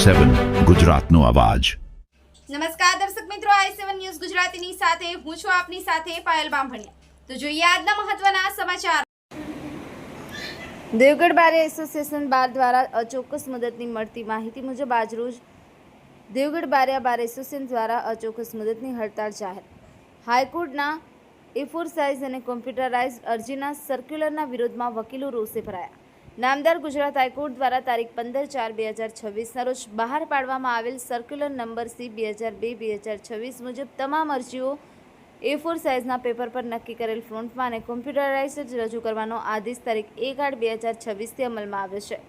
i7 ગુજરાતનો અવાજ। નમસ્કાર દર્શક મિત્રો, i7 ન્યૂઝ ગુજરાતીની સાથે હું છું આપની સાથે પાયલ બામભણિયા। તો જોઈએ આજના મહત્વના સમાચાર। દેવગઢ બારિયા એસોસિએશન બાર દ્વારા અચોક્કસ મુદતની મળતી માહિતી મુજબ આજરોજ દેવગઢ બારિયા બાર એસોસિએશન દ્વારા અચોક્કસ મુદતની હડતાળ જાહેર। હાઈકોર્ટના A4 સાઇઝ અને કોમ્પ્યુટરાઇઝ્ડ અરજીના સર્ક્યુલરના વિરોધમાં વકીલો રોષે ભરાયા। નામદાર ગુજરાત હાઈકોર્ટ દ્વારા તારીખ 15/4/2026ના રોજ બહાર પાડવામાં આવેલ સર્ક્યુલર નંબર C 2002/2026 મુજબ તમામ અરજીઓ A4 સાઇઝના પેપર પર નક્કી કરેલ ફોન્ટમાં અને કોમ્પ્યુટરાઇઝ્ડ રજૂ કરવાનો આદેશ તારીખ 1/8/2026થી અમલમાં આવ્યો છે।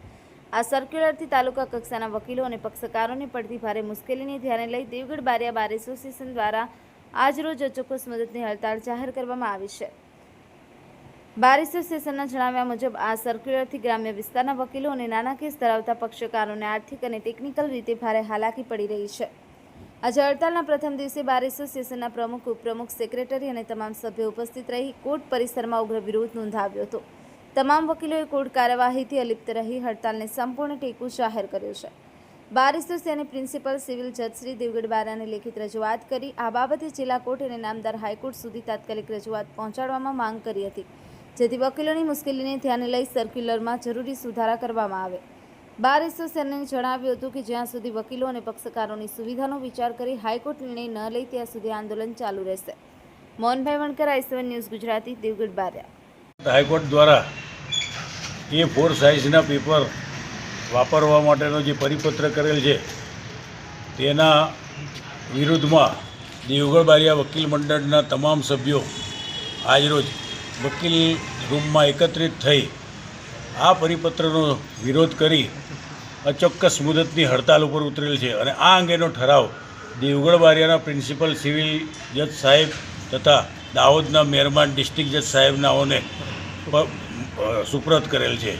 આ સર્ક્યુલરથી તાલુકા કક્ષાના વકીલો અને પક્ષકારોને પડતી ભારે મુશ્કેલીને ધ્યાને લઈ દેવગઢ બારિયા બાર એસોસિએશન દ્વારા આજરોજ અચોક્કસ મુદતની હડતાળ જાહેર કરવામાં આવી છે। બાર એસોસિએશનના જણાવ્યા મુજબ આ સર્ક્યુલરથી ગ્રામ્ય વિસ્તારના વકીલો અને નાના કેસ ધરાવતા પક્ષકારોને આર્થિક અને ટેકનિકલ રીતે ભારે હાલાકી પડી રહી છે। આજે હડતાળના પ્રથમ દિવસે બાર એસોસિએશનના પ્રમુખ, ઉપપ્રમુખ, સેક્રેટરી અને તમામ સભ્યો ઉપસ્થિત રહી કોર્ટ પરિસરમાં ઉગ્ર વિરોધ નોંધાવ્યો હતો। તમામ વકીલોએ કોર્ટ કાર્યવાહીથી અલિપ્ત રહી હડતાળને સંપૂર્ણ ટેકો જાહેર કર્યો છે। બાર એસોસિએશને પ્રિન્સિપલ સિવિલ જજ શ્રી દેવગઢ બારિયાને લેખિત રજૂઆત કરી આ બાબતે જિલ્લા કોર્ટ અને નામદાર હાઈકોર્ટ સુધી તાત્કાલિક રજૂઆત પહોંચાડવામાં માંગ કરી હતી, જેથી વકીલોની મુશ્કેલીને ધ્યાને લઈ સર્ક્યુલરમાં જરૂરી સુધારા કરવામાં આવે। બાર એસોસિએશને જણાવ્યું હતું કે જ્યાં સુધી વકીલો અને પક્ષકારોની સુવિધાનો વિચાર કરી હાઈકોર્ટ નિર્ણય ન લે ત્યાં સુધી આંદોલન ચાલુ રહેશે। Mohanbhai Vankar, i7 news Gujarati, Devgadh Baria. High court દ્વારા A4 સાઇઝના પેપર વાપરવા માટેનો જે પરિપત્ર કરેલ છે તેના વિરુદ્ધમાં દેવગઢ બારિયા વકીલ મંડળના તમામ સભ્યો આજરોજ વકીલ રૂમમાં એકત્રિત થઈ આ પરિપત્રનો વિરોધ કરી અચોક્કસ મુદતની હડતાલ ઉપર ઉતરેલ છે અને આ અંગેનો ઠરાવ દેવગઢ બારિયાના પ્રિન્સિપલ સિવિલ જજ સાહેબ તથા દાહોદના મહેરબાન ડિસ્ટ્રિક્ટ જજ સાહેબનાઓને સુપ્રત કરેલ છે।